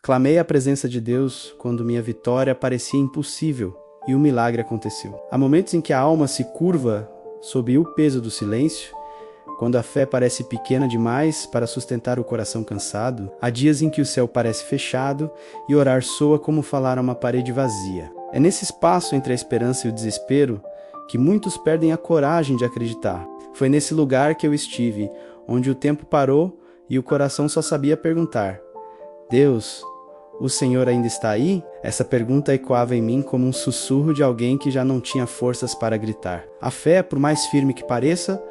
Clamei a presença de Deus quando minha vitória parecia impossível e o milagre aconteceu. Há momentos em que a alma se curva sob o peso do silêncio, quando a fé parece pequena demais para sustentar o coração cansado. Há dias em que o céu parece fechado e orar soa como falar a uma parede vazia. É nesse espaço entre a esperança e o desespero que muitos perdem a coragem de acreditar. Foi nesse lugar que eu estive, onde o tempo parou e o coração só sabia perguntar: Deus, o Senhor ainda está aí? Essa pergunta ecoava em mim como um sussurro de alguém que já não tinha forças para gritar. A fé, por mais firme que pareça,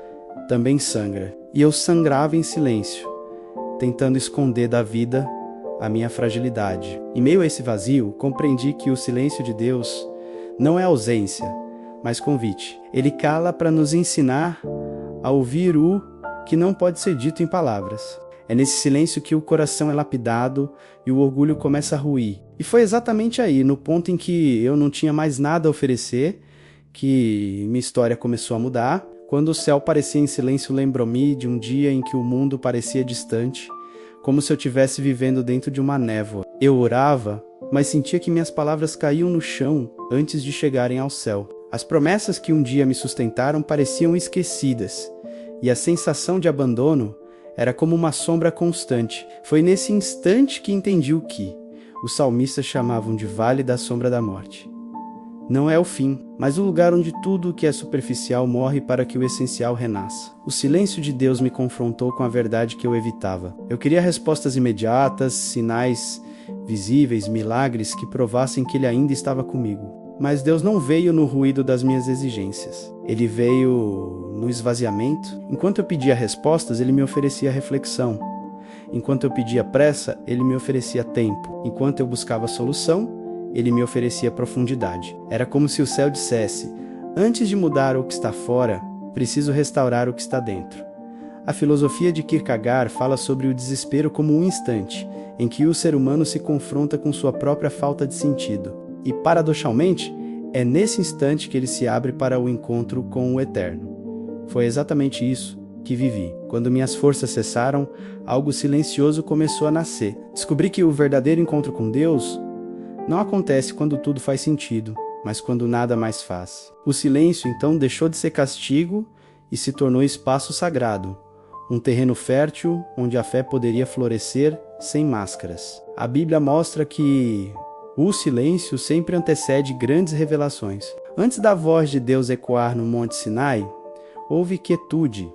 também sangra. E eu sangrava em silêncio, tentando esconder da vida a minha fragilidade. Em meio a esse vazio, compreendi que o silêncio de Deus não é ausência, mas convite. Ele cala para nos ensinar a ouvir o que não pode ser dito em palavras. É nesse silêncio que o coração é lapidado e o orgulho começa a ruir. E foi exatamente aí, no ponto em que eu não tinha mais nada a oferecer, que minha história começou a mudar. Quando o céu parecia em silêncio, lembrou-me de um dia em que o mundo parecia distante, como se eu estivesse vivendo dentro de uma névoa. Eu orava, mas sentia que minhas palavras caíam no chão antes de chegarem ao céu. As promessas que um dia me sustentaram pareciam esquecidas, e a sensação de abandono era como uma sombra constante. Foi nesse instante que entendi o que os salmistas chamavam de Vale da Sombra da Morte. Não é o fim, mas o lugar onde tudo o que é superficial morre para que o essencial renasça. O silêncio de Deus me confrontou com a verdade que eu evitava. Eu queria respostas imediatas, sinais visíveis, milagres que provassem que Ele ainda estava comigo. Mas Deus não veio no ruído das minhas exigências. Ele veio no esvaziamento. Enquanto eu pedia respostas, Ele me oferecia reflexão. Enquanto eu pedia pressa, Ele me oferecia tempo. Enquanto eu buscava solução, Ele me oferecia profundidade. Era como se o céu dissesse: antes de mudar o que está fora, preciso restaurar o que está dentro. A filosofia de Kierkegaard fala sobre o desespero como um instante em que o ser humano se confronta com sua própria falta de sentido. E, paradoxalmente, é nesse instante que ele se abre para o encontro com o Eterno. Foi exatamente isso que vivi. Quando minhas forças cessaram, algo silencioso começou a nascer. Descobri que o verdadeiro encontro com Deus não acontece quando tudo faz sentido, mas quando nada mais faz. O silêncio, então, deixou de ser castigo e se tornou espaço sagrado, um terreno fértil onde a fé poderia florescer sem máscaras. A Bíblia mostra que o silêncio sempre antecede grandes revelações. Antes da voz de Deus ecoar no Monte Sinai, houve quietude.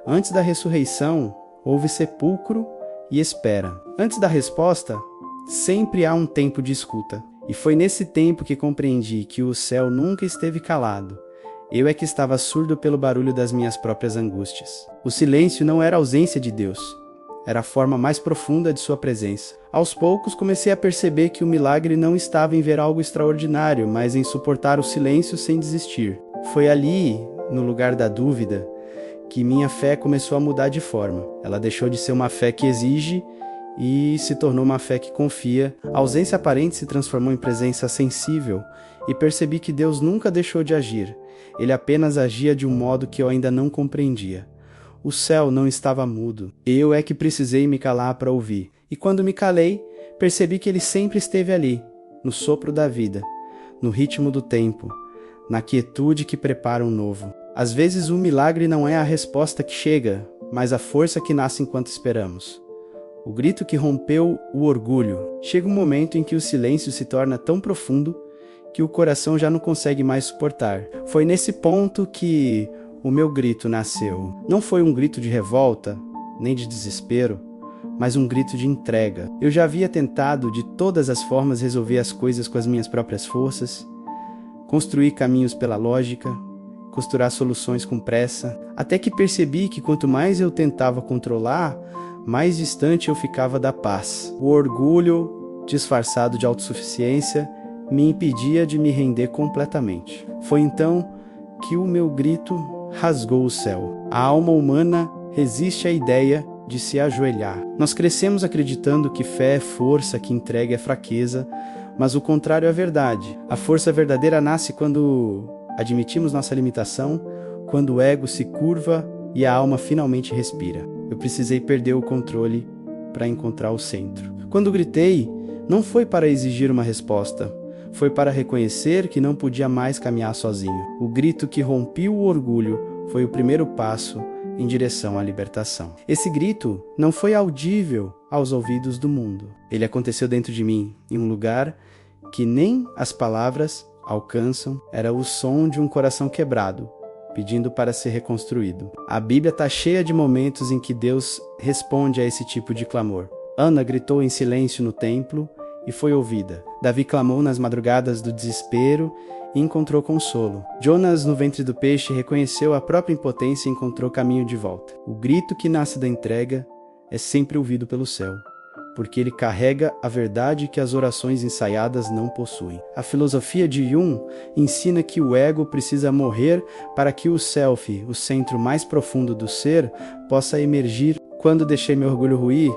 Antes da ressurreição, houve sepulcro e espera. Antes da resposta, sempre há um tempo de escuta. E foi nesse tempo que compreendi que o céu nunca esteve calado. Eu é que estava surdo pelo barulho das minhas próprias angústias. O silêncio não era ausência de Deus. Era a forma mais profunda de sua presença. Aos poucos comecei a perceber que o milagre não estava em ver algo extraordinário, mas em suportar o silêncio sem desistir. Foi ali, no lugar da dúvida, que minha fé começou a mudar de forma. Ela deixou de ser uma fé que exige e se tornou uma fé que confia. A ausência aparente se transformou em presença sensível e percebi que Deus nunca deixou de agir. Ele apenas agia de um modo que eu ainda não compreendia. O céu não estava mudo. Eu é que precisei me calar para ouvir. E quando me calei, percebi que Ele sempre esteve ali, no sopro da vida, no ritmo do tempo, na quietude que prepara um novo. Às vezes o milagre não é a resposta que chega, mas a força que nasce enquanto esperamos. O grito que rompeu o orgulho. Chega um momento em que o silêncio se torna tão profundo que o coração já não consegue mais suportar. Foi nesse ponto que o meu grito nasceu. Não foi um grito de revolta, nem de desespero, mas um grito de entrega. Eu já havia tentado de todas as formas resolver as coisas com as minhas próprias forças, construir caminhos pela lógica, costurar soluções com pressa, até que percebi que quanto mais eu tentava controlar, mais distante eu ficava da paz. O orgulho, disfarçado de autossuficiência, me impedia de me render completamente. Foi então que o meu grito rasgou o céu. A alma humana resiste à ideia de se ajoelhar. Nós crescemos acreditando que fé é força, que entrega é fraqueza, mas o contrário é verdade. A força verdadeira nasce quando admitimos nossa limitação, quando o ego se curva e a alma finalmente respira. Eu precisei perder o controle para encontrar o centro. Quando gritei, Não foi para exigir uma resposta, foi para reconhecer que não podia mais caminhar sozinho. O grito que rompeu o orgulho foi o primeiro passo em direção à libertação. Esse grito não foi audível aos ouvidos do mundo. Ele aconteceu dentro de mim, em um lugar que nem as palavras alcançam. Era o som de um coração quebrado, pedindo para ser reconstruído. A Bíblia está cheia de momentos em que Deus responde a esse tipo de clamor. Ana gritou em silêncio no templo e foi ouvida. Davi clamou nas madrugadas do desespero e encontrou consolo. Jonas, no ventre do peixe, reconheceu a própria impotência e encontrou caminho de volta. O grito que nasce da entrega é sempre ouvido pelo céu, porque ele carrega a verdade que as orações ensaiadas não possuem. A filosofia de Jung ensina que o ego precisa morrer para que o self, o centro mais profundo do ser, possa emergir. Quando deixei meu orgulho ruir,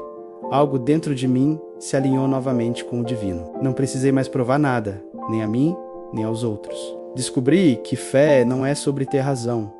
algo dentro de mim se alinhou novamente com o divino. Não precisei mais provar nada, nem a mim, nem aos outros. Descobri que fé não é sobre ter razão,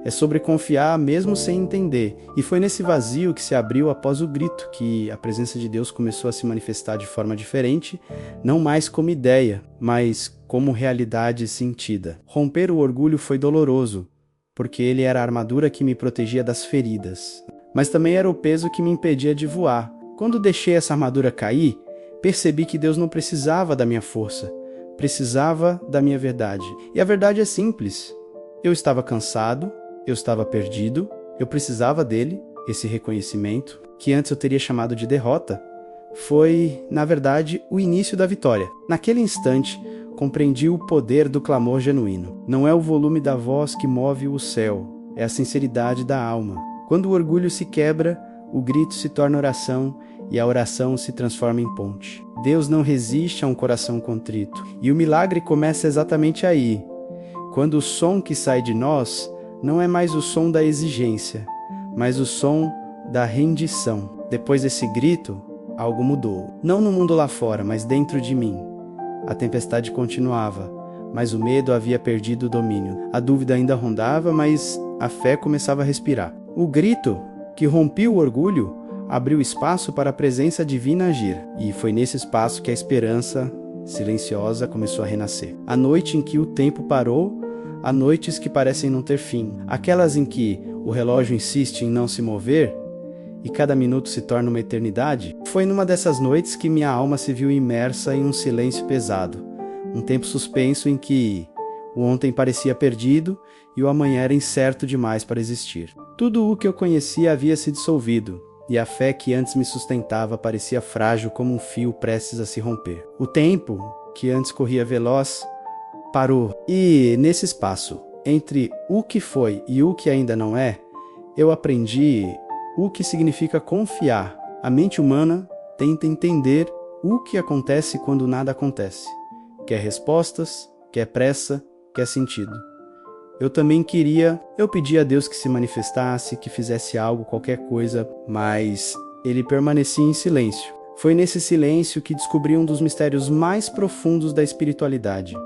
é sobre confiar mesmo sem entender. E foi nesse vazio que se abriu após o grito que a presença de Deus começou a se manifestar de forma diferente, não mais como ideia, mas como realidade sentida. Romper o orgulho foi doloroso, porque ele era a armadura que me protegia das feridas, mas também era o peso que me impedia de voar. Quando deixei essa armadura cair, percebi que Deus não precisava da minha força, precisava da minha verdade. E a verdade é simples. Eu estava cansado, eu estava perdido, eu precisava dele. Esse reconhecimento, que antes eu teria chamado de derrota, foi, na verdade, o início da vitória. Naquele instante, compreendi o poder do clamor genuíno. Não é o volume da voz que move o céu, é a sinceridade da alma. Quando o orgulho se quebra, o grito se torna oração e a oração se transforma em ponte. Deus não resiste a um coração contrito. E o milagre começa exatamente aí, quando o som que sai de nós não é mais o som da exigência, mas o som da rendição. Depois desse grito, algo mudou. Não no mundo lá fora, mas dentro de mim. A tempestade continuava, mas o medo havia perdido o domínio. A dúvida ainda rondava, mas a fé começava a respirar. O grito que rompeu o orgulho abriu espaço para a presença divina agir, e foi nesse espaço que a esperança silenciosa começou a renascer. A noite em que o tempo parou, há noites que parecem não ter fim, aquelas em que o relógio insiste em não se mover e cada minuto se torna uma eternidade. Foi numa dessas noites que minha alma se viu imersa em um silêncio pesado, um tempo suspenso em que o ontem parecia perdido e o amanhã era incerto demais para existir. Tudo o que eu conhecia havia se dissolvido, e a fé que antes me sustentava parecia frágil como um fio prestes a se romper. O tempo, que antes corria veloz, parou. E nesse espaço, entre o que foi e o que ainda não é, eu aprendi o que significa confiar. A mente humana tenta entender o que acontece quando nada acontece. Quer respostas, quer pressa, quer sentido. Eu também eu pedi a Deus que se manifestasse, que fizesse algo, qualquer coisa, mas ele permanecia em silêncio. Foi nesse silêncio que descobri um dos mistérios mais profundos da espiritualidade.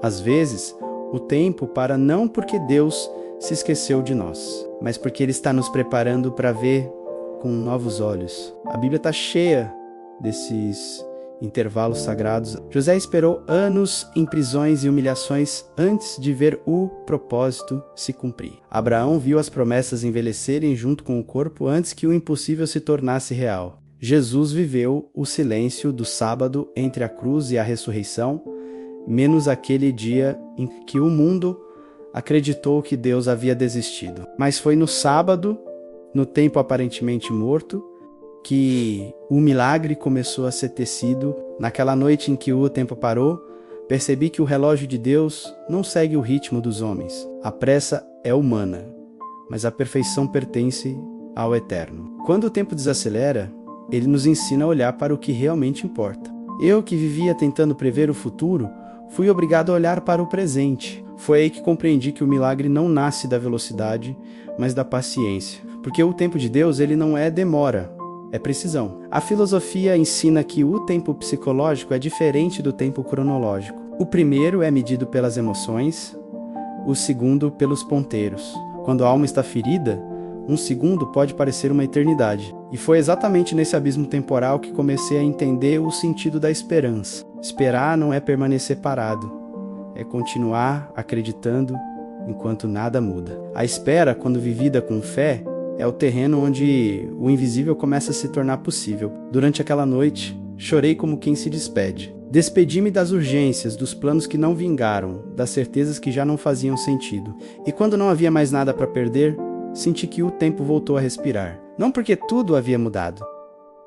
Às vezes, o tempo para não porque Deus se esqueceu de nós, mas porque Ele está nos preparando para ver com novos olhos. A Bíblia está cheia desses intervalos sagrados. José esperou anos em prisões e humilhações antes de ver o propósito se cumprir. Abraão viu as promessas envelhecerem junto com o corpo antes que o impossível se tornasse real. Jesus viveu o silêncio do sábado entre a cruz e a ressurreição, menos aquele dia em que o mundo acreditou que Deus havia desistido. Mas foi no sábado, no tempo aparentemente morto, que o milagre começou a ser tecido. Naquela noite em que o tempo parou, percebi que o relógio de Deus não segue o ritmo dos homens. A pressa é humana, mas a perfeição pertence ao Eterno. Quando o tempo desacelera, ele nos ensina a olhar para o que realmente importa. Eu, que vivia tentando prever o futuro, fui obrigado a olhar para o presente. Foi aí que compreendi que o milagre não nasce da velocidade, mas da paciência. Porque o tempo de Deus, ele não é demora, é precisão. A filosofia ensina que o tempo psicológico é diferente do tempo cronológico. O primeiro é medido pelas emoções, o segundo pelos ponteiros. Quando a alma está ferida, um segundo pode parecer uma eternidade. E foi exatamente nesse abismo temporal que comecei a entender o sentido da esperança. Esperar não é permanecer parado, é continuar acreditando enquanto nada muda. A espera, quando vivida com fé, é o terreno onde o invisível começa a se tornar possível. Durante aquela noite, chorei como quem se despede. Despedi-me das urgências, dos planos que não vingaram, das certezas que já não faziam sentido. E quando não havia mais nada para perder, senti que o tempo voltou a respirar. Não porque tudo havia mudado,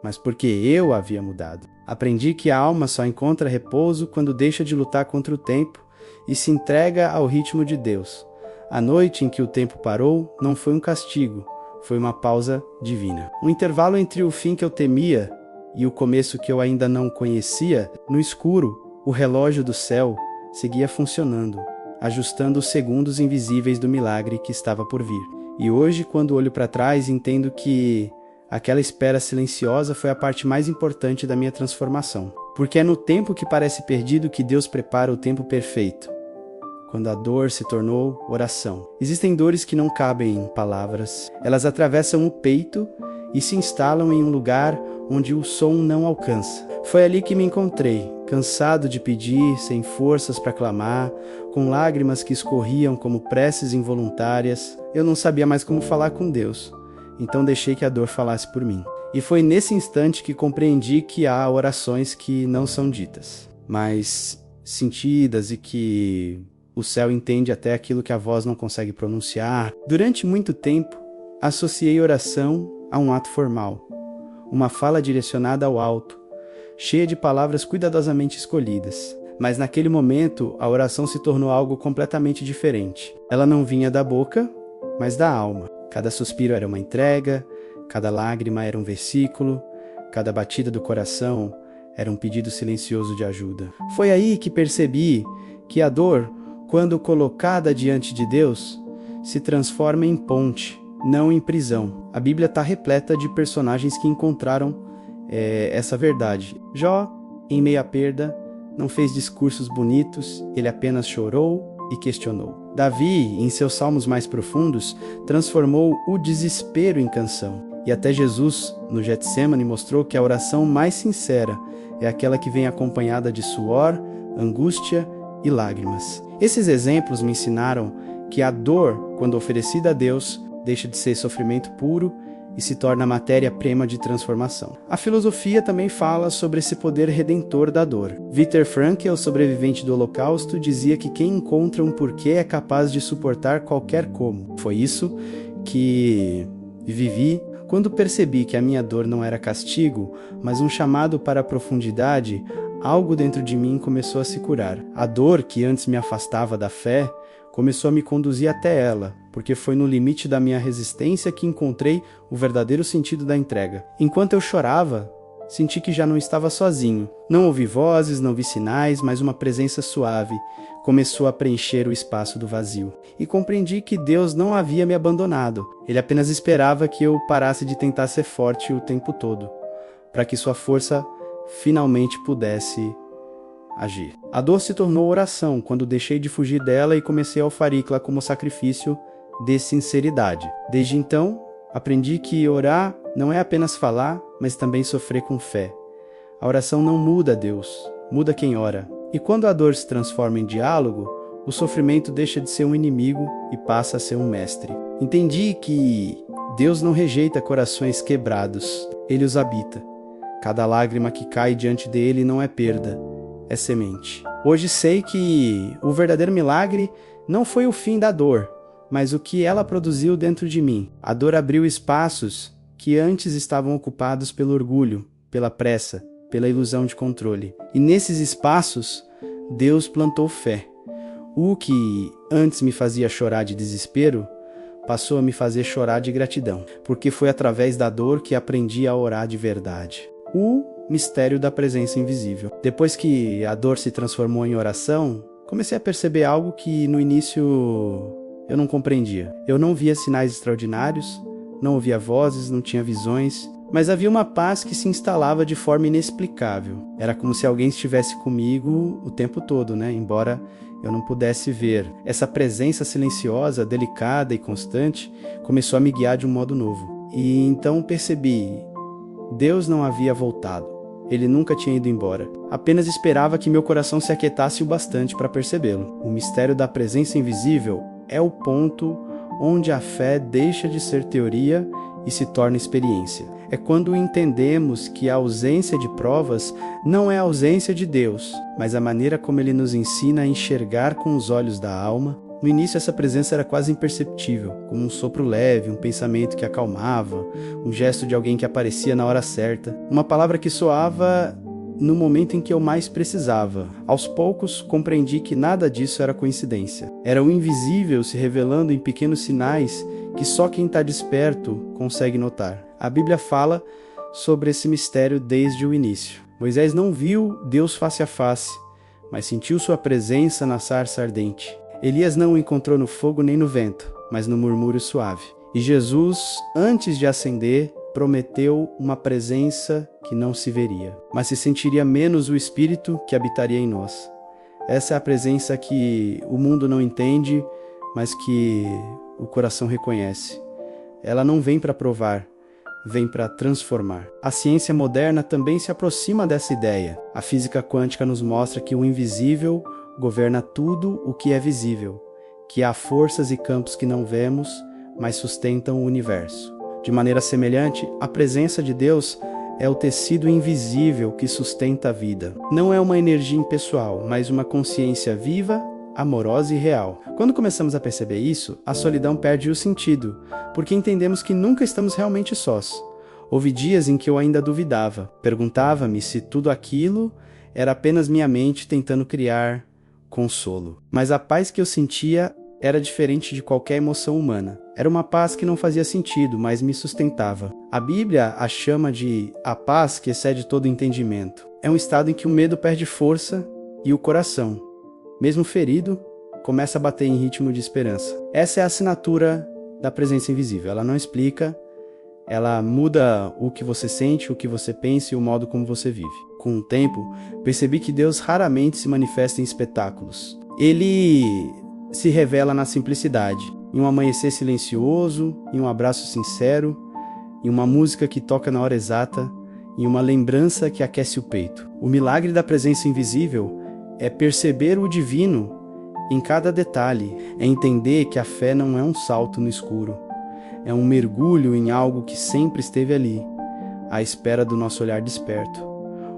mas porque eu havia mudado. Aprendi que a alma só encontra repouso quando deixa de lutar contra o tempo e se entrega ao ritmo de Deus. A noite em que o tempo parou não foi um castigo, foi uma pausa divina. Um intervalo entre o fim que eu temia e o começo que eu ainda não conhecia. No escuro, o relógio do céu seguia funcionando, ajustando os segundos invisíveis do milagre que estava por vir. E hoje, quando olho para trás, entendo que aquela espera silenciosa foi a parte mais importante da minha transformação. Porque é no tempo que parece perdido que Deus prepara o tempo perfeito. Quando a dor se tornou oração. Existem dores que não cabem em palavras. Elas atravessam o peito e se instalam em um lugar onde o som não alcança. Foi ali que me encontrei, cansado de pedir, sem forças para clamar, com lágrimas que escorriam como preces involuntárias. Eu não sabia mais como falar com Deus, então deixei que a dor falasse por mim. E foi nesse instante que compreendi que há orações que não são ditas, mas sentidas, e que o céu entende até aquilo que a voz não consegue pronunciar. Durante muito tempo, associei oração a um ato formal, uma fala direcionada ao alto, cheia de palavras cuidadosamente escolhidas. Mas naquele momento, a oração se tornou algo completamente diferente. Ela não vinha da boca, mas da alma. Cada suspiro era uma entrega, cada lágrima era um versículo, cada batida do coração era um pedido silencioso de ajuda. Foi aí que percebi que a dor, quando colocada diante de Deus, se transforma em ponte, não em prisão. A Bíblia está repleta de personagens que encontraram essa verdade. Jó, em meio à perda, não fez discursos bonitos, ele apenas chorou e questionou. Davi, em seus salmos mais profundos, transformou o desespero em canção. E até Jesus, no Getsêmani, mostrou que a oração mais sincera é aquela que vem acompanhada de suor, angústia e lágrimas. Esses exemplos me ensinaram que a dor, quando oferecida a Deus, deixa de ser sofrimento puro e se torna matéria-prima de transformação. A filosofia também fala sobre esse poder redentor da dor. Viktor Frankl, sobrevivente do Holocausto, dizia que quem encontra um porquê é capaz de suportar qualquer como. Foi isso que vivi quando percebi que a minha dor não era castigo, mas um chamado para a profundidade. Algo dentro de mim começou a se curar. A dor, que antes me afastava da fé, começou a me conduzir até ela, porque foi no limite da minha resistência que encontrei o verdadeiro sentido da entrega. Enquanto eu chorava, senti que já não estava sozinho. Não ouvi vozes, não vi sinais, mas uma presença suave começou a preencher o espaço do vazio. E compreendi que Deus não havia me abandonado. Ele apenas esperava que eu parasse de tentar ser forte o tempo todo, para que sua força finalmente pudesse agir. A dor se tornou oração quando deixei de fugir dela e comecei a oferí-la como sacrifício de sinceridade. Desde então, aprendi que orar não é apenas falar, mas também sofrer com fé. A oração não muda Deus, muda quem ora. E quando a dor se transforma em diálogo, o sofrimento deixa de ser um inimigo e passa a ser um mestre. Entendi que Deus não rejeita corações quebrados, Ele os habita. Cada lágrima que cai diante dele não é perda, é semente. Hoje sei que o verdadeiro milagre não foi o fim da dor, mas o que ela produziu dentro de mim. A dor abriu espaços que antes estavam ocupados pelo orgulho, pela pressa, pela ilusão de controle. E nesses espaços, Deus plantou fé. O que antes me fazia chorar de desespero, passou a me fazer chorar de gratidão, porque foi através da dor que aprendi a orar de verdade. O mistério da presença invisível. Depois que a dor se transformou em oração, comecei a perceber algo que no início eu não compreendia. Eu não via sinais extraordinários, não ouvia vozes, não tinha visões, mas havia uma paz que se instalava de forma inexplicável. Era como se alguém estivesse comigo o tempo todo, embora eu não pudesse ver. Essa presença silenciosa, delicada e constante começou a me guiar de um modo novo. E então percebi Deus não havia voltado. Ele nunca tinha ido embora. Apenas esperava que meu coração se aquietasse o bastante para percebê-lo. O mistério da presença invisível é o ponto onde a fé deixa de ser teoria e se torna experiência. É quando entendemos que a ausência de provas não é a ausência de Deus, mas a maneira como Ele nos ensina a enxergar com os olhos da alma. No início, essa presença era quase imperceptível, como um sopro leve, um pensamento que acalmava, um gesto de alguém que aparecia na hora certa, uma palavra que soava no momento em que eu mais precisava. Aos poucos, compreendi que nada disso era coincidência. Era o invisível se revelando em pequenos sinais que só quem está desperto consegue notar. A Bíblia fala sobre esse mistério desde o início. Moisés não viu Deus face a face, mas sentiu sua presença na sarça ardente. Elias não o encontrou no fogo nem no vento, mas no murmúrio suave. E Jesus, antes de ascender, prometeu uma presença que não se veria, mas se sentiria menos o Espírito que habitaria em nós. Essa é a presença que o mundo não entende, mas que o coração reconhece. Ela não vem para provar, vem para transformar. A ciência moderna também se aproxima dessa ideia. A física quântica nos mostra que o invisível governa tudo o que é visível, que há forças e campos que não vemos, mas sustentam o universo. De maneira semelhante, a presença de Deus é o tecido invisível que sustenta a vida. Não é uma energia impessoal, mas uma consciência viva, amorosa e real. Quando começamos a perceber isso, a solidão perde o sentido, porque entendemos que nunca estamos realmente sós. Houve dias em que eu ainda duvidava, perguntava-me se tudo aquilo era apenas minha mente tentando criar consolo. Mas a paz que eu sentia era diferente de qualquer emoção humana. Era uma paz que não fazia sentido, mas me sustentava. A Bíblia a chama de a paz que excede todo entendimento. É um estado em que o medo perde força e o coração, mesmo ferido, começa a bater em ritmo de esperança. Essa é a assinatura da presença invisível. Ela não explica, ela muda o que você sente, o que você pensa e o modo como você vive. Com o tempo, percebi que Deus raramente se manifesta em espetáculos. Ele se revela na simplicidade, em um amanhecer silencioso, em um abraço sincero, em uma música que toca na hora exata, em uma lembrança que aquece o peito. O milagre da presença invisível é perceber o divino em cada detalhe, é entender que a fé não é um salto no escuro, é um mergulho em algo que sempre esteve ali, à espera do nosso olhar desperto.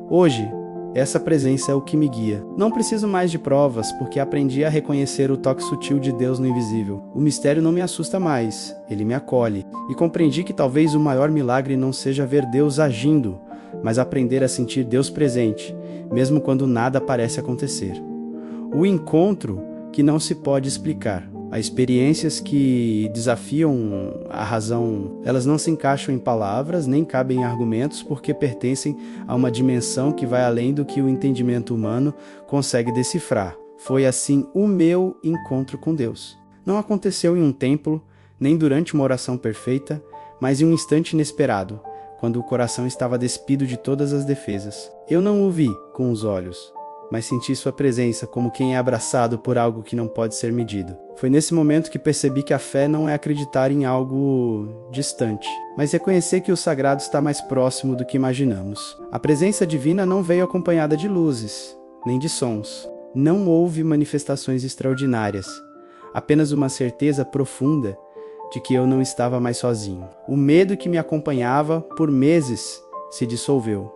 Hoje, essa presença é o que me guia. Não preciso mais de provas, porque aprendi a reconhecer o toque sutil de Deus no invisível. O mistério não me assusta mais, ele me acolhe. E compreendi que talvez o maior milagre não seja ver Deus agindo, mas aprender a sentir Deus presente, mesmo quando nada parece acontecer. O encontro que não se pode explicar. As experiências que desafiam a razão, elas não se encaixam em palavras, nem cabem em argumentos, porque pertencem a uma dimensão que vai além do que o entendimento humano consegue decifrar. Foi assim o meu encontro com Deus. Não aconteceu em um templo, nem durante uma oração perfeita, mas em um instante inesperado, quando o coração estava despido de todas as defesas. Eu não o vi com os olhos, mas senti sua presença como quem é abraçado por algo que não pode ser medido. Foi nesse momento que percebi que a fé não é acreditar em algo distante, mas reconhecer que o sagrado está mais próximo do que imaginamos. A presença divina não veio acompanhada de luzes, nem de sons. Não houve manifestações extraordinárias, apenas uma certeza profunda de que eu não estava mais sozinho. O medo que me acompanhava por meses se dissolveu,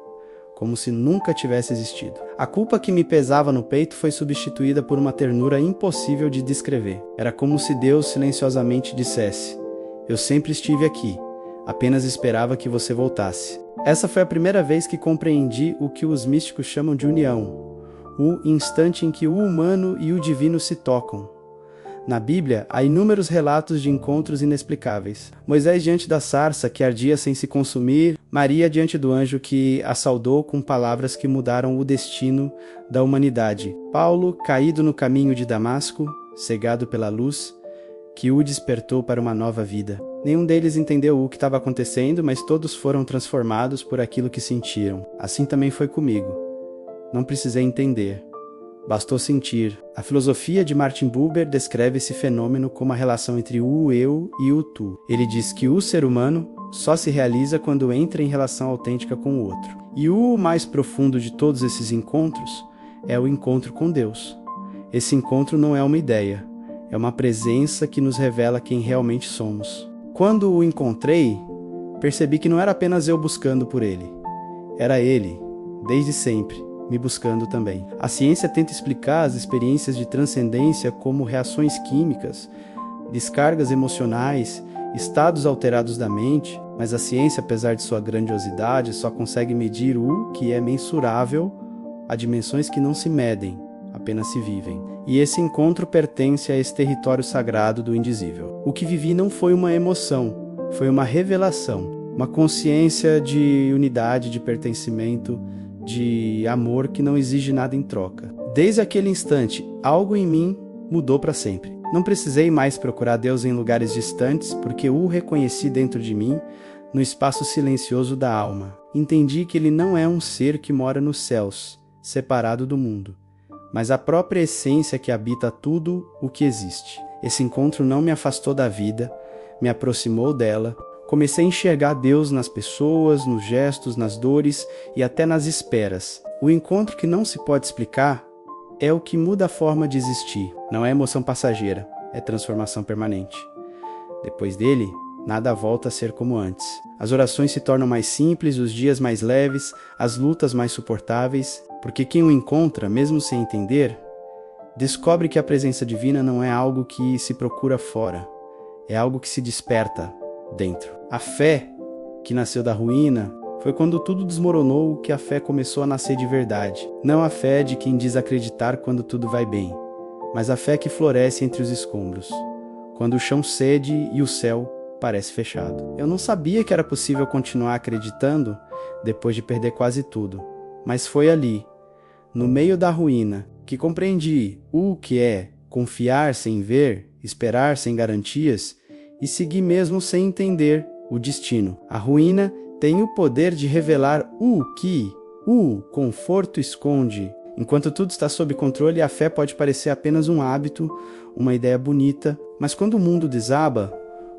como se nunca tivesse existido. A culpa que me pesava no peito foi substituída por uma ternura impossível de descrever. Era como se Deus silenciosamente dissesse: eu sempre estive aqui, apenas esperava que você voltasse. Essa foi a primeira vez que compreendi o que os místicos chamam de união, o instante em que o humano e o divino se tocam. Na Bíblia, há inúmeros relatos de encontros inexplicáveis. Moisés diante da sarça que ardia sem se consumir, Maria diante do anjo que a saudou com palavras que mudaram o destino da humanidade, Paulo caído no caminho de Damasco, cegado pela luz, que o despertou para uma nova vida. Nenhum deles entendeu o que estava acontecendo, mas todos foram transformados por aquilo que sentiram. Assim também foi comigo. Não precisei entender. Bastou sentir. A filosofia de Martin Buber descreve esse fenômeno como a relação entre o eu e o tu. Ele diz que o ser humano só se realiza quando entra em relação autêntica com o outro. E o mais profundo de todos esses encontros é o encontro com Deus. Esse encontro não é uma ideia, é uma presença que nos revela quem realmente somos. Quando o encontrei, percebi que não era apenas eu buscando por ele. Era ele, desde sempre, me buscando também. A ciência tenta explicar as experiências de transcendência como reações químicas, descargas emocionais, estados alterados da mente, mas a ciência, apesar de sua grandiosidade, só consegue medir o que é mensurável a dimensões que não se medem, apenas se vivem. E esse encontro pertence a esse território sagrado do indizível. O que vivi não foi uma emoção, foi uma revelação, uma consciência de unidade, de pertencimento, de amor que não exige nada em troca. Desde aquele instante, algo em mim mudou para sempre. Não precisei mais procurar Deus em lugares distantes, porque o reconheci dentro de mim, no espaço silencioso da alma. Entendi que ele não é um ser que mora nos céus, separado do mundo, mas a própria essência que habita tudo o que existe. Esse encontro não me afastou da vida, me aproximou dela. Comecei a enxergar Deus nas pessoas, nos gestos, nas dores e até nas esperas. O encontro que não se pode explicar é o que muda a forma de existir. Não é emoção passageira, é transformação permanente. Depois dele, nada volta a ser como antes. As orações se tornam mais simples, os dias mais leves, as lutas mais suportáveis, porque quem o encontra, mesmo sem entender, descobre que a presença divina não é algo que se procura fora, é algo que se desperta dentro. A fé, que nasceu da ruína, foi quando tudo desmoronou que a fé começou a nascer de verdade. Não a fé de quem diz acreditar quando tudo vai bem, mas a fé que floresce entre os escombros, quando o chão cede e o céu parece fechado. Eu não sabia que era possível continuar acreditando depois de perder quase tudo, mas foi ali, no meio da ruína, que compreendi o que é confiar sem ver, esperar sem garantias e seguir mesmo sem entender o destino. A ruína tem o poder de revelar o que o conforto esconde. Enquanto tudo está sob controle, a fé pode parecer apenas um hábito, uma ideia bonita, mas quando o mundo desaba,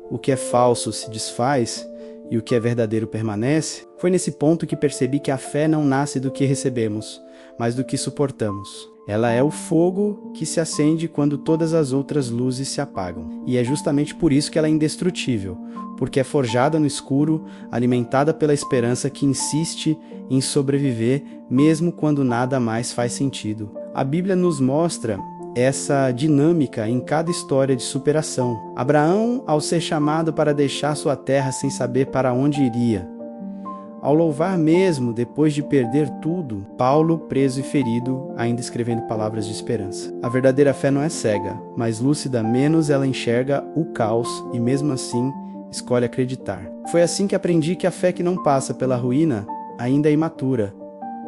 o que é falso se desfaz e o que é verdadeiro permanece. Foi nesse ponto que percebi que a fé não nasce do que recebemos, mas do que suportamos. Ela é o fogo que se acende quando todas as outras luzes se apagam. E é justamente por isso que ela é indestrutível, porque é forjada no escuro, alimentada pela esperança que insiste em sobreviver, mesmo quando nada mais faz sentido. A Bíblia nos mostra essa dinâmica em cada história de superação. Abraão, ao ser chamado para deixar sua terra sem saber para onde iria. Ao louvar mesmo, depois de perder tudo, Paulo, preso e ferido, ainda escrevendo palavras de esperança. A verdadeira fé não é cega, mas lúcida menos ela enxerga o caos e mesmo assim escolhe acreditar. Foi assim que aprendi que a fé que não passa pela ruína ainda é imatura,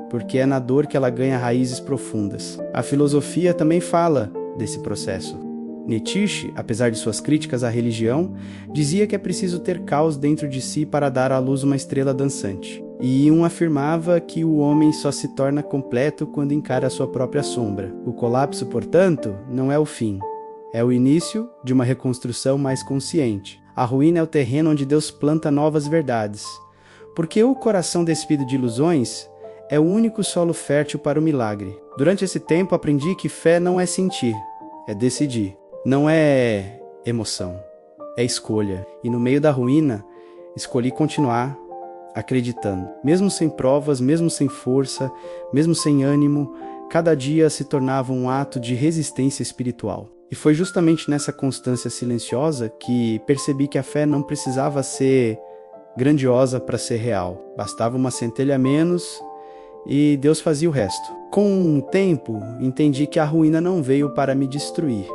porque é na dor que ela ganha raízes profundas. A filosofia também fala desse processo. Nietzsche, apesar de suas críticas à religião, dizia que é preciso ter caos dentro de si para dar à luz uma estrela dançante. E Jung afirmava que o homem só se torna completo quando encara a sua própria sombra. O colapso, portanto, não é o fim. É o início de uma reconstrução mais consciente. A ruína é o terreno onde Deus planta novas verdades. Porque o coração despido de ilusões é o único solo fértil para o milagre. Durante esse tempo aprendi que fé não é sentir, é decidir. Não é emoção, é escolha. E no meio da ruína, escolhi continuar acreditando. Mesmo sem provas, mesmo sem força, mesmo sem ânimo, cada dia se tornava um ato de resistência espiritual. E foi justamente nessa constância silenciosa que percebi que a fé não precisava ser grandiosa para ser real. Bastava uma centelha a menos e Deus fazia o resto. Com o tempo, entendi que a ruína não veio para me destruir,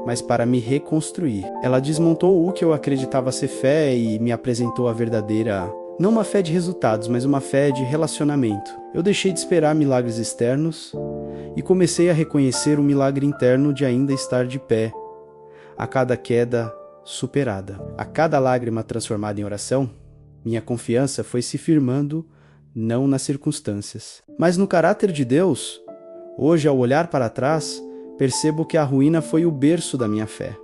mas para me reconstruir. Ela desmontou o que eu acreditava ser fé e me apresentou a verdadeira, não uma fé de resultados, mas uma fé de relacionamento. Eu deixei de esperar milagres externos e comecei a reconhecer o milagre interno de ainda estar de pé, a cada queda superada. A cada lágrima transformada em oração, minha confiança foi se firmando não nas circunstâncias, mas no caráter de Deus. Hoje, ao olhar para trás, percebo que a ruína foi o berço da minha fé.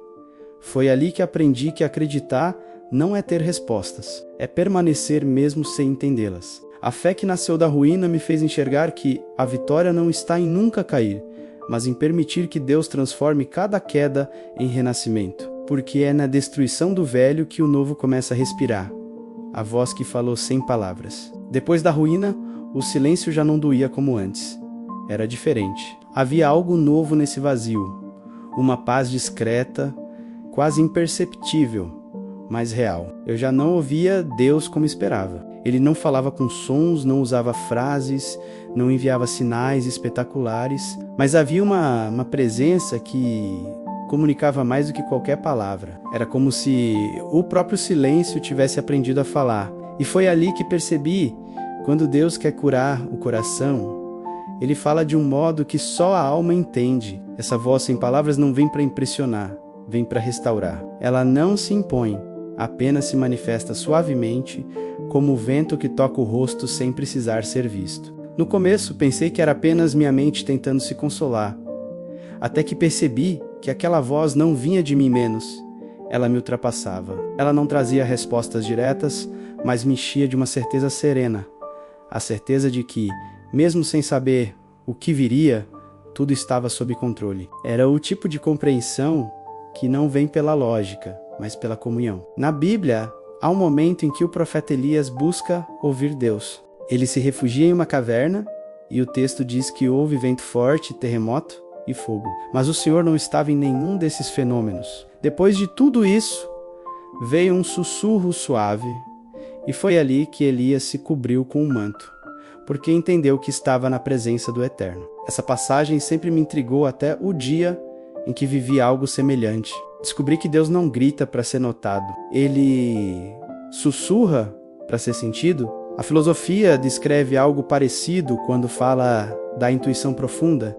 Foi ali que aprendi que acreditar não é ter respostas, é permanecer mesmo sem entendê-las. A fé que nasceu da ruína me fez enxergar que a vitória não está em nunca cair, mas em permitir que Deus transforme cada queda em renascimento. Porque é na destruição do velho que o novo começa a respirar. A voz que falou sem palavras. Depois da ruína, o silêncio já não doía como antes. Era diferente. Havia algo novo nesse vazio. Uma paz discreta, quase imperceptível, mas real. Eu já não ouvia Deus como esperava. Ele não falava com sons, não usava frases, não enviava sinais espetaculares, mas havia uma presença que comunicava mais do que qualquer palavra. Era como se o próprio silêncio tivesse aprendido a falar. E foi ali que percebi, quando Deus quer curar o coração, Ele fala de um modo que só a alma entende. Essa voz sem palavras não vem para impressionar, vem para restaurar. Ela não se impõe, apenas se manifesta suavemente, como o vento que toca o rosto sem precisar ser visto. No começo, pensei que era apenas minha mente tentando se consolar, até que percebi que aquela voz não vinha de mim menos, ela me ultrapassava. Ela não trazia respostas diretas, mas me enchia de uma certeza serena, a certeza de que, mesmo sem saber o que viria, tudo estava sob controle. Era o tipo de compreensão que não vem pela lógica, mas pela comunhão. Na Bíblia, há um momento em que o profeta Elias busca ouvir Deus. Ele se refugia em uma caverna e o texto diz que houve vento forte, terremoto e fogo. Mas o Senhor não estava em nenhum desses fenômenos. Depois de tudo isso, veio um sussurro suave e foi ali que Elias se cobriu com um manto, porque entendeu que estava na presença do Eterno. Essa passagem sempre me intrigou até o dia em que vivi algo semelhante. Descobri que Deus não grita para ser notado, Ele sussurra para ser sentido. A filosofia descreve algo parecido quando fala da intuição profunda,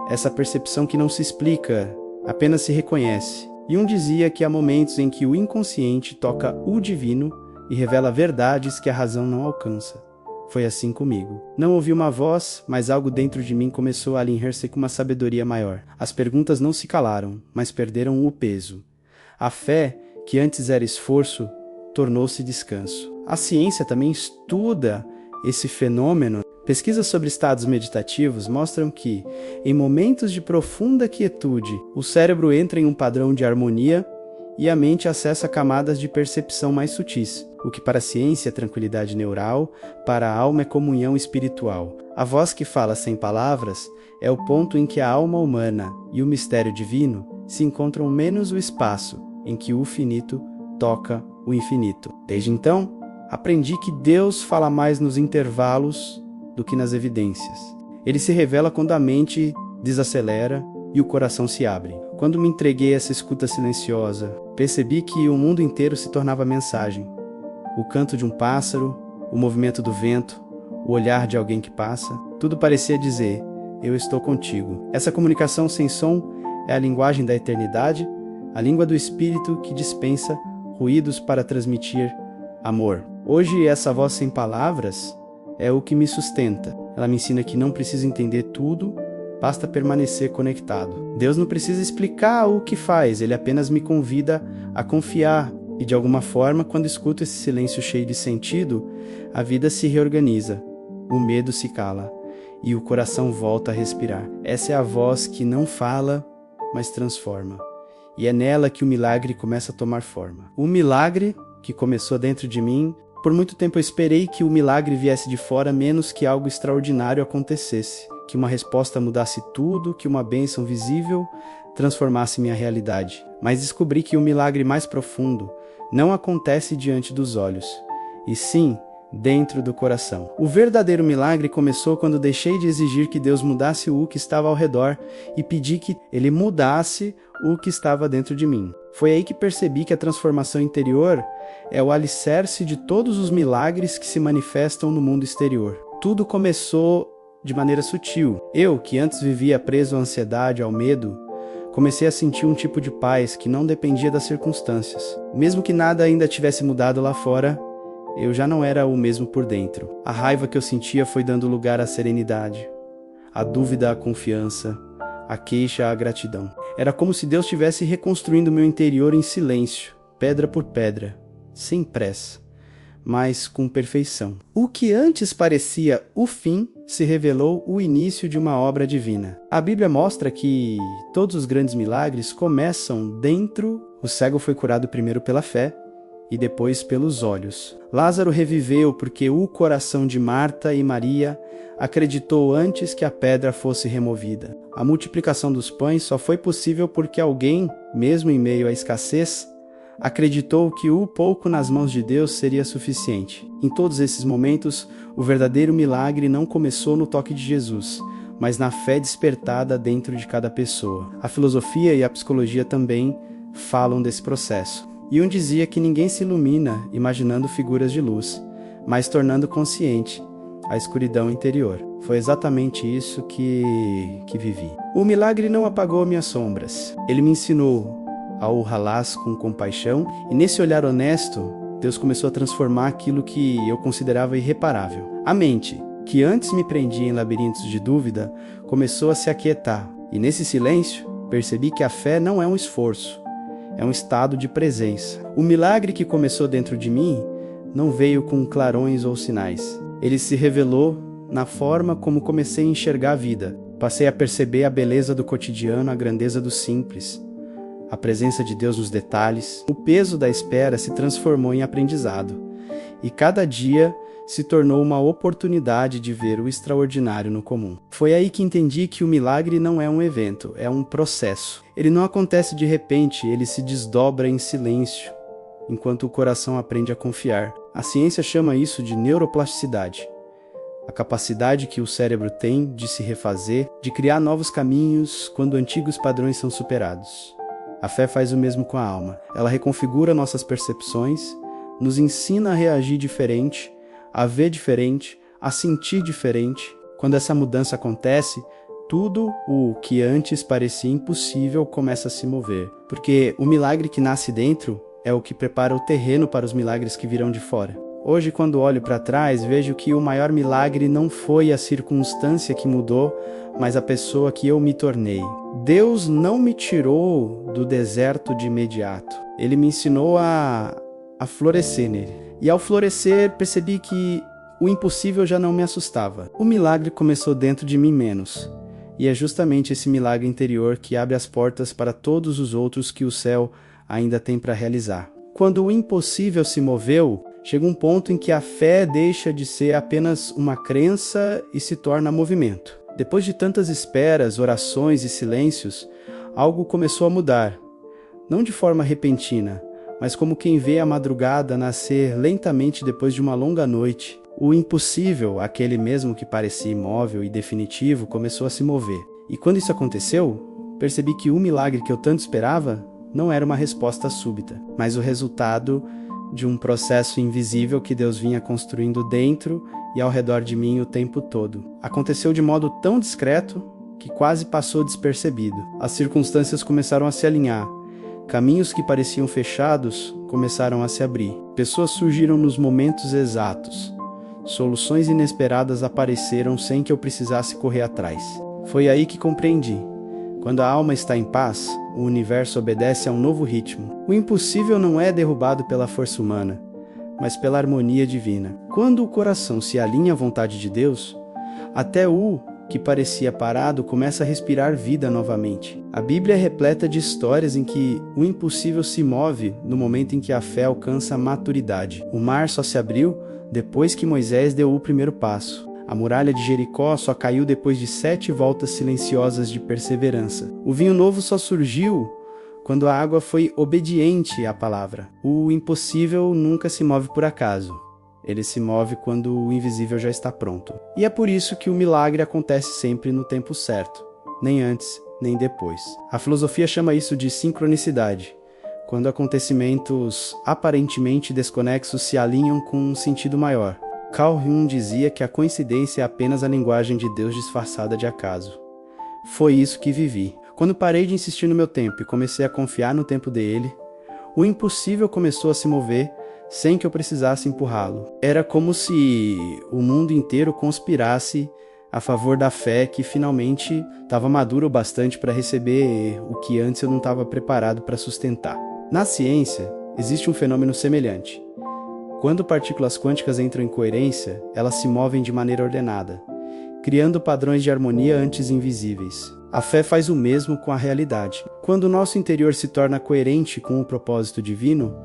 essa percepção que não se explica, apenas se reconhece. E um dizia que há momentos em que o inconsciente toca o divino e revela verdades que a razão não alcança. Foi assim comigo. Não ouvi uma voz, mas algo dentro de mim começou a alinhar-se com uma sabedoria maior. As perguntas não se calaram, mas perderam o peso. A fé, que antes era esforço, tornou-se descanso. A ciência também estuda esse fenômeno. Pesquisas sobre estados meditativos mostram que, em momentos de profunda quietude, o cérebro entra em um padrão de harmonia e a mente acessa camadas de percepção mais sutis. O que para a ciência é tranquilidade neural, para a alma é comunhão espiritual. A voz que fala sem palavras é o ponto em que a alma humana e o mistério divino se encontram menos o espaço em que o finito toca o infinito. Desde então, aprendi que Deus fala mais nos intervalos do que nas evidências. Ele se revela quando a mente desacelera e o coração se abre. Quando me entreguei a essa escuta silenciosa, percebi que o mundo inteiro se tornava mensagem. O canto de um pássaro, o movimento do vento, o olhar de alguém que passa, tudo parecia dizer, eu estou contigo. Essa comunicação sem som é a linguagem da eternidade, a língua do espírito que dispensa ruídos para transmitir amor. Hoje, essa voz sem palavras é o que me sustenta. Ela me ensina que não preciso entender tudo, basta permanecer conectado. Deus não precisa explicar o que faz, Ele apenas me convida a confiar. E de alguma forma, quando escuto esse silêncio cheio de sentido, a vida se reorganiza, o medo se cala e o coração volta a respirar. Essa é a voz que não fala, mas transforma. E é nela que o milagre começa a tomar forma. O milagre que começou dentro de mim, por muito tempo eu esperei que o milagre viesse de fora, menos que algo extraordinário acontecesse, que uma resposta mudasse tudo, que uma bênção visível transformasse minha realidade. Mas descobri que o milagre mais profundo não acontece diante dos olhos, e sim dentro do coração. O verdadeiro milagre começou quando deixei de exigir que Deus mudasse o que estava ao redor e pedi que Ele mudasse o que estava dentro de mim. Foi aí que percebi que a transformação interior é o alicerce de todos os milagres que se manifestam no mundo exterior. Tudo começou de maneira sutil. Eu, que antes vivia preso à ansiedade, ao medo, comecei a sentir um tipo de paz que não dependia das circunstâncias. Mesmo que nada ainda tivesse mudado lá fora, eu já não era o mesmo por dentro. A raiva que eu sentia foi dando lugar à serenidade, a dúvida à confiança, a queixa à gratidão. Era como se Deus estivesse reconstruindo meu interior em silêncio, pedra por pedra. sem pressa, mas com perfeição. O que antes parecia o fim se revelou o início de uma obra divina. A Bíblia mostra que todos os grandes milagres começam dentro. O cego foi curado primeiro pela fé e depois pelos olhos. Lázaro reviveu porque o coração de Marta e Maria acreditou antes que a pedra fosse removida. A multiplicação dos pães só foi possível porque alguém, mesmo em meio à escassez, acreditou que o pouco nas mãos de Deus seria suficiente. Em todos esses momentos, o verdadeiro milagre não começou no toque de Jesus, mas na fé despertada dentro de cada pessoa. A filosofia e a psicologia também falam desse processo. Jung dizia que ninguém se ilumina imaginando figuras de luz, mas tornando consciente a escuridão interior. Foi exatamente isso que vivi. O milagre não apagou minhas sombras. Ele me ensinou a honrá-las com compaixão, e nesse olhar honesto, Deus começou a transformar aquilo que eu considerava irreparável. A mente, que antes me prendia em labirintos de dúvida, começou a se aquietar, e nesse silêncio, percebi que a fé não é um esforço, é um estado de presença. O milagre que começou dentro de mim não veio com clarões ou sinais. Ele se revelou na forma como comecei a enxergar a vida. Passei a perceber a beleza do cotidiano, a grandeza do simples, a presença de Deus nos detalhes. O peso da espera se transformou em aprendizado, e cada dia se tornou uma oportunidade de ver o extraordinário no comum. Foi aí que entendi que o milagre não é um evento, é um processo. Ele não acontece de repente, ele se desdobra em silêncio, enquanto o coração aprende a confiar. A ciência chama isso de neuroplasticidade, a capacidade que o cérebro tem de se refazer, de criar novos caminhos quando antigos padrões são superados. A fé faz o mesmo com a alma. Ela reconfigura nossas percepções, nos ensina a reagir diferente, a ver diferente, a sentir diferente. Quando essa mudança acontece, tudo o que antes parecia impossível começa a se mover. Porque o milagre que nasce dentro é o que prepara o terreno para os milagres que virão de fora. Hoje, quando olho para trás, vejo que o maior milagre não foi a circunstância que mudou, mas a pessoa que eu me tornei. Deus não me tirou do deserto de imediato. Ele me ensinou a florescer nele. E ao florescer, percebi que o impossível já não me assustava. O milagre começou dentro de mim menos. E é justamente esse milagre interior que abre as portas para todos os outros que o céu ainda tem para realizar. Quando o impossível se moveu, chega um ponto em que a fé deixa de ser apenas uma crença e se torna movimento. Depois de tantas esperas, orações e silêncios, algo começou a mudar. Não de forma repentina, mas como quem vê a madrugada nascer lentamente depois de uma longa noite. O impossível, aquele mesmo que parecia imóvel e definitivo, começou a se mover. E quando isso aconteceu, percebi que o milagre que eu tanto esperava não era uma resposta súbita, mas o resultado de um processo invisível que Deus vinha construindo dentro e ao redor de mim o tempo todo. Aconteceu de modo tão discreto que quase passou despercebido. As circunstâncias começaram a se alinhar. Caminhos que pareciam fechados começaram a se abrir. Pessoas surgiram nos momentos exatos. Soluções inesperadas apareceram sem que eu precisasse correr atrás. Foi aí que compreendi. Quando a alma está em paz, o universo obedece a um novo ritmo. O impossível não é derrubado pela força humana, mas pela harmonia divina. Quando o coração se alinha à vontade de Deus, até o que parecia parado começa a respirar vida novamente. A Bíblia é repleta de histórias em que o impossível se move no momento em que a fé alcança a maturidade. O mar só se abriu depois que Moisés deu o primeiro passo. A muralha de Jericó só caiu depois de 7 voltas silenciosas de perseverança. O vinho novo só surgiu quando a água foi obediente à palavra. O impossível nunca se move por acaso. Ele se move quando o invisível já está pronto. E é por isso que o milagre acontece sempre no tempo certo, nem antes, nem depois. A filosofia chama isso de sincronicidade, quando acontecimentos aparentemente desconexos se alinham com um sentido maior. Carl Jung dizia que a coincidência é apenas a linguagem de Deus disfarçada de acaso. Foi isso que vivi. Quando parei de insistir no meu tempo e comecei a confiar no tempo dele, o impossível começou a se mover sem que eu precisasse empurrá-lo. Era como se o mundo inteiro conspirasse a favor da fé que finalmente estava madura o bastante para receber o que antes eu não estava preparado para sustentar. Na ciência, existe um fenômeno semelhante. Quando partículas quânticas entram em coerência, elas se movem de maneira ordenada, criando padrões de harmonia antes invisíveis. A fé faz o mesmo com a realidade. Quando o nosso interior se torna coerente com o propósito divino,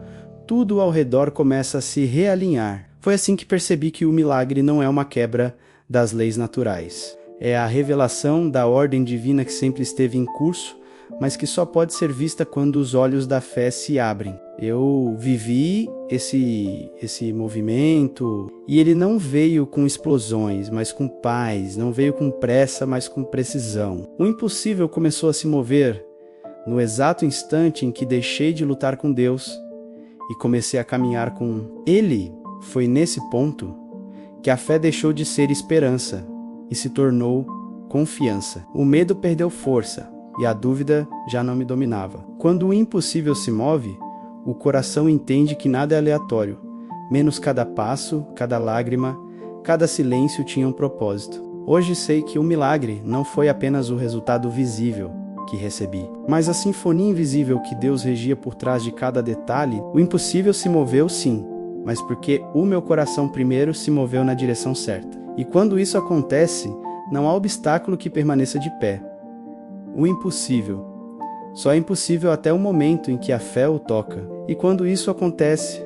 tudo ao redor começa a se realinhar. Foi assim que percebi que o milagre não é uma quebra das leis naturais. É a revelação da ordem divina que sempre esteve em curso, mas que só pode ser vista quando os olhos da fé se abrem. Eu vivi esse movimento e ele não veio com explosões, mas com paz, não veio com pressa, mas com precisão. O impossível começou a se mover no exato instante em que deixei de lutar com Deus e comecei a caminhar com Ele. Foi nesse ponto que a fé deixou de ser esperança e se tornou confiança. O medo perdeu força e a dúvida já não me dominava. Quando o impossível se move, o coração entende que nada é aleatório, menos cada passo, cada lágrima, cada silêncio tinha um propósito. Hoje sei que o milagre não foi apenas o resultado visível que recebi, mas a sinfonia invisível que Deus regia por trás de cada detalhe. O impossível se moveu sim, mas porque o meu coração primeiro se moveu na direção certa. E quando isso acontece, não há obstáculo que permaneça de pé. O impossível só é impossível até o momento em que a fé o toca. E quando isso acontece,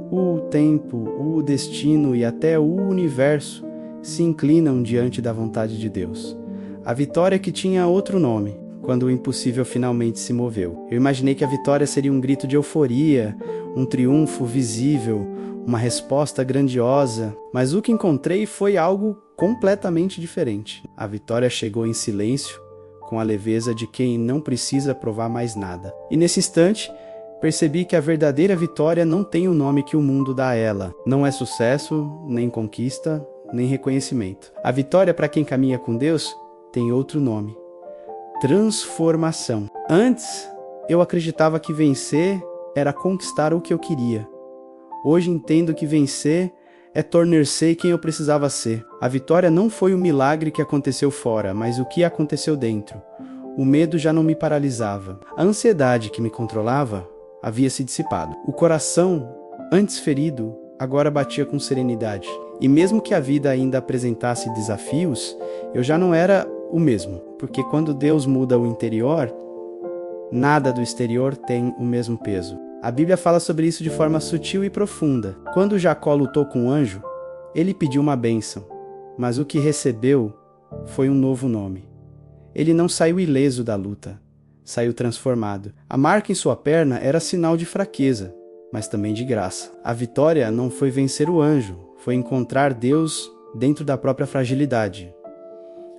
o tempo, o destino e até o universo se inclinam diante da vontade de Deus. A vitória que tinha outro nome, quando o impossível finalmente se moveu. Eu imaginei que a vitória seria um grito de euforia, um triunfo visível, uma resposta grandiosa, mas o que encontrei foi algo completamente diferente. A vitória chegou em silêncio, com a leveza de quem não precisa provar mais nada. E nesse instante, percebi que a verdadeira vitória não tem o nome que o mundo dá a ela. Não é sucesso, nem conquista, nem reconhecimento. A vitória para quem caminha com Deus tem outro nome: transformação. Antes, eu acreditava que vencer era conquistar o que eu queria. Hoje entendo que vencer é tornar-se quem eu precisava ser. A vitória não foi o milagre que aconteceu fora, mas o que aconteceu dentro. O medo já não me paralisava. A ansiedade que me controlava havia se dissipado. O coração, antes ferido, agora batia com serenidade. E mesmo que a vida ainda apresentasse desafios, eu já não era o mesmo. Porque quando Deus muda o interior, nada do exterior tem o mesmo peso. A Bíblia fala sobre isso de forma sutil e profunda. Quando Jacó lutou com o anjo, ele pediu uma bênção, mas o que recebeu foi um novo nome. Ele não saiu ileso da luta, saiu transformado. A marca em sua perna era sinal de fraqueza, mas também de graça. A vitória não foi vencer o anjo, foi encontrar Deus dentro da própria fragilidade.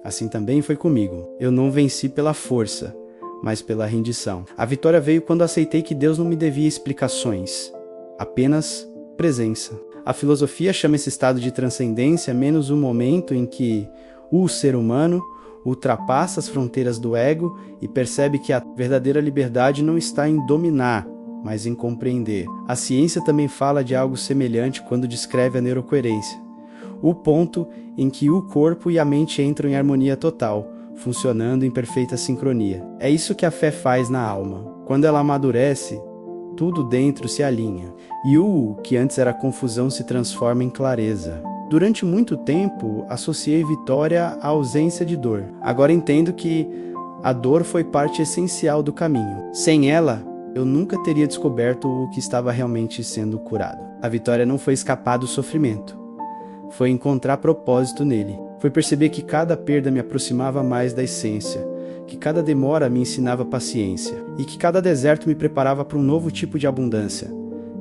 Assim também foi comigo. Eu não venci pela força, mas pela rendição. A vitória veio quando aceitei que Deus não me devia explicações, apenas presença. A filosofia chama esse estado de transcendência menos o momento em que o ser humano ultrapassa as fronteiras do ego e percebe que a verdadeira liberdade não está em dominar, mas em compreender. A ciência também fala de algo semelhante quando descreve a neurocoerência, o ponto em que o corpo e a mente entram em harmonia total, funcionando em perfeita sincronia. É isso que a fé faz na alma. Quando ela amadurece, tudo dentro se alinha, e o que antes era confusão se transforma em clareza. Durante muito tempo, associei vitória à ausência de dor. Agora entendo que a dor foi parte essencial do caminho. Sem ela, eu nunca teria descoberto o que estava realmente sendo curado. A vitória não foi escapar do sofrimento, foi encontrar propósito nele. Foi perceber que cada perda me aproximava mais da essência, que cada demora me ensinava paciência, e que cada deserto me preparava para um novo tipo de abundância,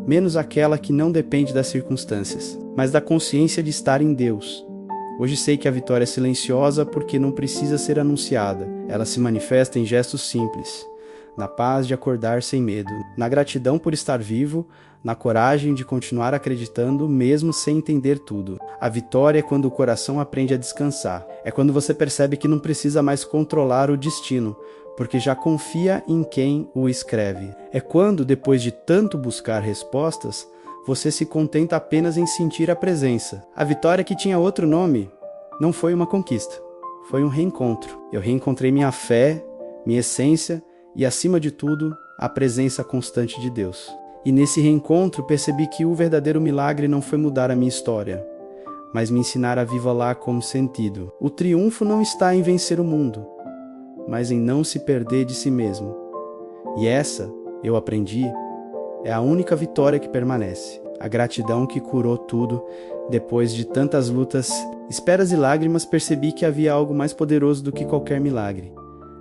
menos aquela que não depende das circunstâncias, mas da consciência de estar em Deus. Hoje sei que a vitória é silenciosa porque não precisa ser anunciada. Ela se manifesta em gestos simples, na paz de acordar sem medo, na gratidão por estar vivo, na coragem de continuar acreditando mesmo sem entender tudo. A vitória é quando o coração aprende a descansar. É quando você percebe que não precisa mais controlar o destino, porque já confia em quem o escreve. É quando, depois de tanto buscar respostas, você se contenta apenas em sentir a presença. A vitória, que tinha outro nome, não foi uma conquista, foi um reencontro. Eu reencontrei minha fé, minha essência e, acima de tudo, a presença constante de Deus. E nesse reencontro percebi que o verdadeiro milagre não foi mudar a minha história, mas me ensinar a viver com sentido. O triunfo não está em vencer o mundo, mas em não se perder de si mesmo. E essa, eu aprendi, é a única vitória que permanece. A gratidão que curou tudo. Depois de tantas lutas, esperas e lágrimas, percebi que havia algo mais poderoso do que qualquer milagre.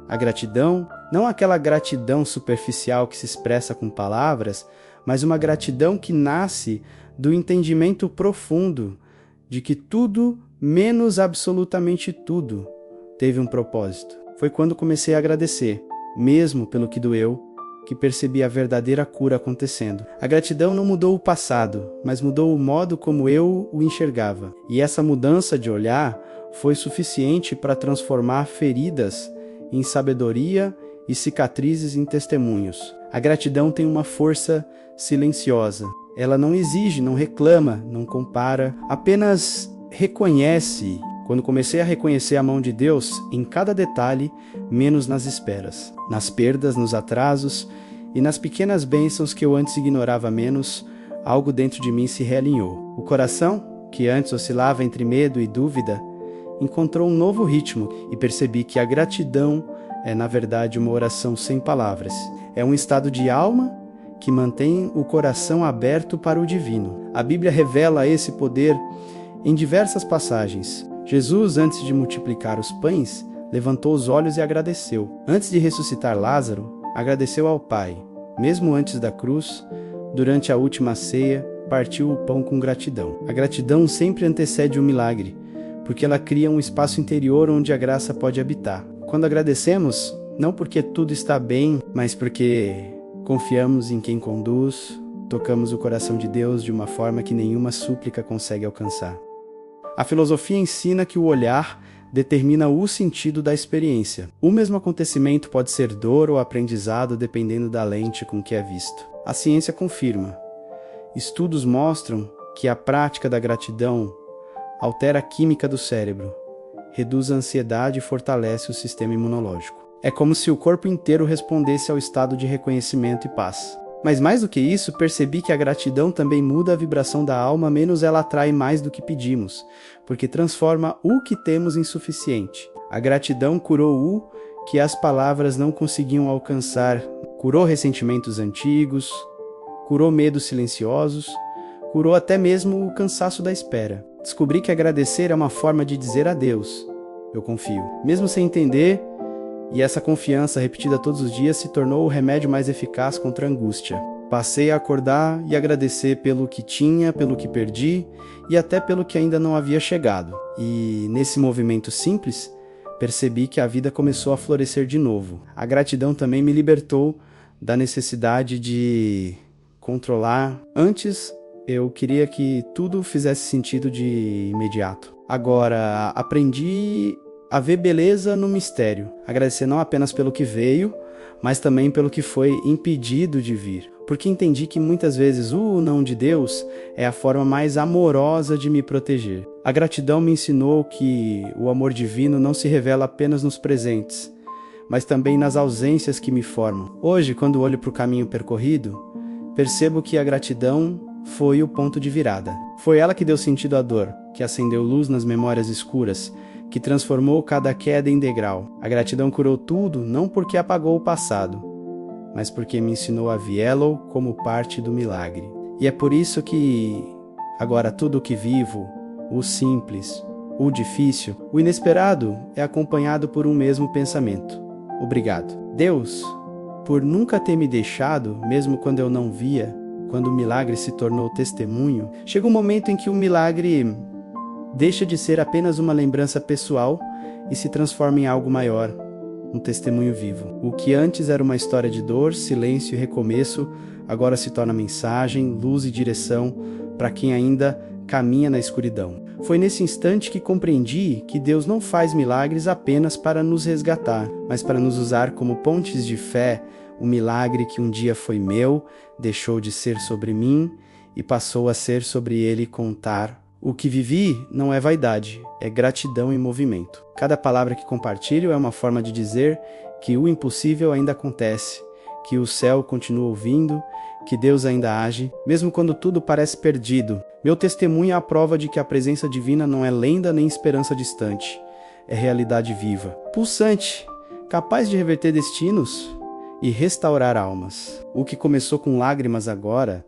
A gratidão, não aquela gratidão superficial que se expressa com palavras, mas uma gratidão que nasce do entendimento profundo de que tudo, menos absolutamente tudo, teve um propósito. Foi quando comecei a agradecer, mesmo pelo que doeu, que percebi a verdadeira cura acontecendo. A gratidão não mudou o passado, mas mudou o modo como eu o enxergava. E essa mudança de olhar foi suficiente para transformar feridas em sabedoria e cicatrizes em testemunhos. A gratidão tem uma força silenciosa. Ela não exige, não reclama, não compara, apenas reconhece. Quando comecei a reconhecer a mão de Deus em cada detalhe, menos nas esperas, nas perdas, nos atrasos e nas pequenas bênçãos que eu antes ignorava menos, algo dentro de mim se realinhou. O coração, que antes oscilava entre medo e dúvida, encontrou um novo ritmo e percebi que a gratidão é, na verdade, uma oração sem palavras. É um estado de alma que mantém o coração aberto para o divino. A Bíblia revela esse poder em diversas passagens. Jesus, antes de multiplicar os pães, levantou os olhos e agradeceu. Antes de ressuscitar Lázaro, agradeceu ao Pai. Mesmo antes da cruz, durante a última ceia, partiu o pão com gratidão. A gratidão sempre antecede o milagre, porque ela cria um espaço interior onde a graça pode habitar. Quando agradecemos, não porque tudo está bem, mas porque confiamos em quem conduz, tocamos o coração de Deus de uma forma que nenhuma súplica consegue alcançar. A filosofia ensina que o olhar determina o sentido da experiência. O mesmo acontecimento pode ser dor ou aprendizado dependendo da lente com que é visto. A ciência confirma. Estudos mostram que a prática da gratidão altera a química do cérebro, reduz a ansiedade e fortalece o sistema imunológico. É como se o corpo inteiro respondesse ao estado de reconhecimento e paz. Mas mais do que isso, percebi que a gratidão também muda a vibração da alma, menos ela atrai mais do que pedimos, porque transforma o que temos em suficiente. A gratidão curou o que as palavras não conseguiam alcançar, curou ressentimentos antigos, curou medos silenciosos, curou até mesmo o cansaço da espera. Descobri que agradecer é uma forma de dizer a Deus: eu confio. Mesmo sem entender, e essa confiança repetida todos os dias se tornou o remédio mais eficaz contra a angústia. Passei a acordar e agradecer pelo que tinha, pelo que perdi e até pelo que ainda não havia chegado. E nesse movimento simples, percebi que a vida começou a florescer de novo. A gratidão também me libertou da necessidade de controlar. Antes, eu queria que tudo fizesse sentido de imediato. Agora, aprendi a ver beleza no mistério. Agradecer não apenas pelo que veio, mas também pelo que foi impedido de vir. Porque entendi que muitas vezes o não de Deus é a forma mais amorosa de me proteger. A gratidão me ensinou que o amor divino não se revela apenas nos presentes, mas também nas ausências que me formam. Hoje, quando olho para o caminho percorrido, percebo que a gratidão foi o ponto de virada. Foi ela que deu sentido à dor, que acendeu luz nas memórias escuras, que transformou cada queda em degrau. A gratidão curou tudo, não porque apagou o passado, mas porque me ensinou a vê-lo como parte do milagre. E é por isso que agora tudo o que vivo, o simples, o difícil, o inesperado, é acompanhado por um mesmo pensamento: obrigado. Deus, por nunca ter me deixado, mesmo quando eu não via, quando o milagre se tornou testemunho. Chega um momento em que o milagre deixa de ser apenas uma lembrança pessoal e se transforma em algo maior, um testemunho vivo. O que antes era uma história de dor, silêncio e recomeço, agora se torna mensagem, luz e direção para quem ainda caminha na escuridão. Foi nesse instante que compreendi que Deus não faz milagres apenas para nos resgatar, mas para nos usar como pontes de fé. O milagre que um dia foi meu, deixou de ser sobre mim e passou a ser sobre ele contar. O que vivi não é vaidade, é gratidão em movimento. Cada palavra que compartilho é uma forma de dizer que o impossível ainda acontece, que o céu continua ouvindo, que Deus ainda age, mesmo quando tudo parece perdido. Meu testemunho é a prova de que a presença divina não é lenda nem esperança distante. É realidade viva, pulsante, capaz de reverter destinos e restaurar almas. O que começou com lágrimas agora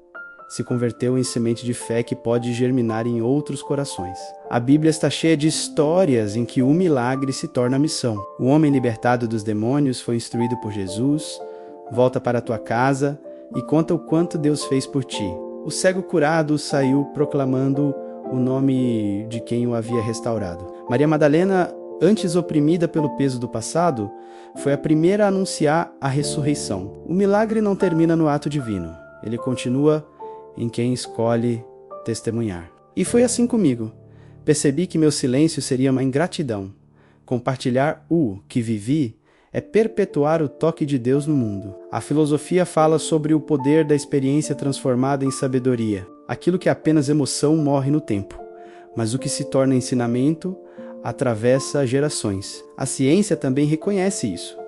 se converteu em semente de fé que pode germinar em outros corações. A Bíblia está cheia de histórias em que o milagre se torna missão. O homem libertado dos demônios foi instruído por Jesus, volta para a tua casa e conta o quanto Deus fez por ti. O cego curado saiu proclamando o nome de quem o havia restaurado. Maria Madalena, antes oprimida pelo peso do passado, foi a primeira a anunciar a ressurreição. O milagre não termina no ato divino, ele continua em quem escolhe testemunhar. E foi assim comigo. Percebi que meu silêncio seria uma ingratidão. Compartilhar o que vivi é perpetuar o toque de Deus no mundo. A filosofia fala sobre o poder da experiência transformada em sabedoria. Aquilo que é apenas emoção morre no tempo, mas o que se torna ensinamento atravessa gerações. A ciência também reconhece isso.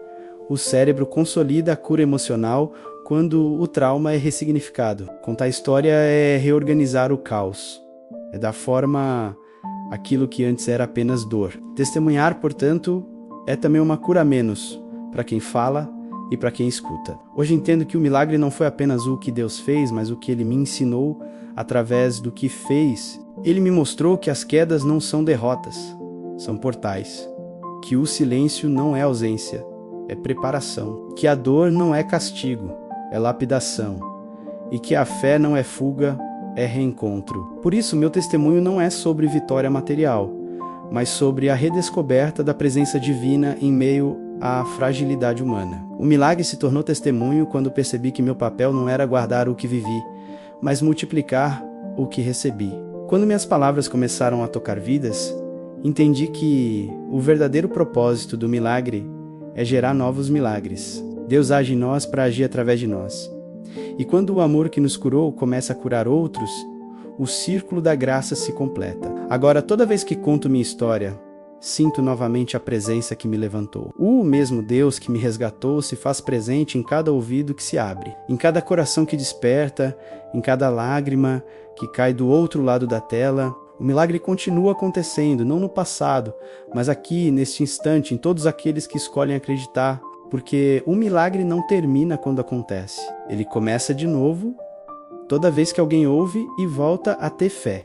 O cérebro consolida a cura emocional quando o trauma é ressignificado. Contar história é reorganizar o caos. É dar forma àquilo que antes era apenas dor. Testemunhar, portanto, é também uma cura a menos para quem fala e para quem escuta. Hoje entendo que o milagre não foi apenas o que Deus fez, mas o que Ele me ensinou através do que fez. Ele me mostrou que as quedas não são derrotas, são portais. Que o silêncio não é ausência, é preparação. Que a dor não é castigo, é lapidação, e que a fé não é fuga, é reencontro. Por isso, meu testemunho não é sobre vitória material, mas sobre a redescoberta da presença divina em meio à fragilidade humana. O milagre se tornou testemunho quando percebi que meu papel não era guardar o que vivi, mas multiplicar o que recebi. Quando minhas palavras começaram a tocar vidas, entendi que o verdadeiro propósito do milagre é gerar novos milagres. Deus age em nós para agir através de nós. E quando o amor que nos curou começa a curar outros, o círculo da graça se completa. Agora, toda vez que conto minha história, sinto novamente a presença que me levantou. O mesmo Deus que me resgatou se faz presente em cada ouvido que se abre, em cada coração que desperta, em cada lágrima que cai do outro lado da tela. O milagre continua acontecendo, não no passado, mas aqui, neste instante, em todos aqueles que escolhem acreditar. Porque um milagre não termina quando acontece. Ele começa de novo toda vez que alguém ouve e volta a ter fé.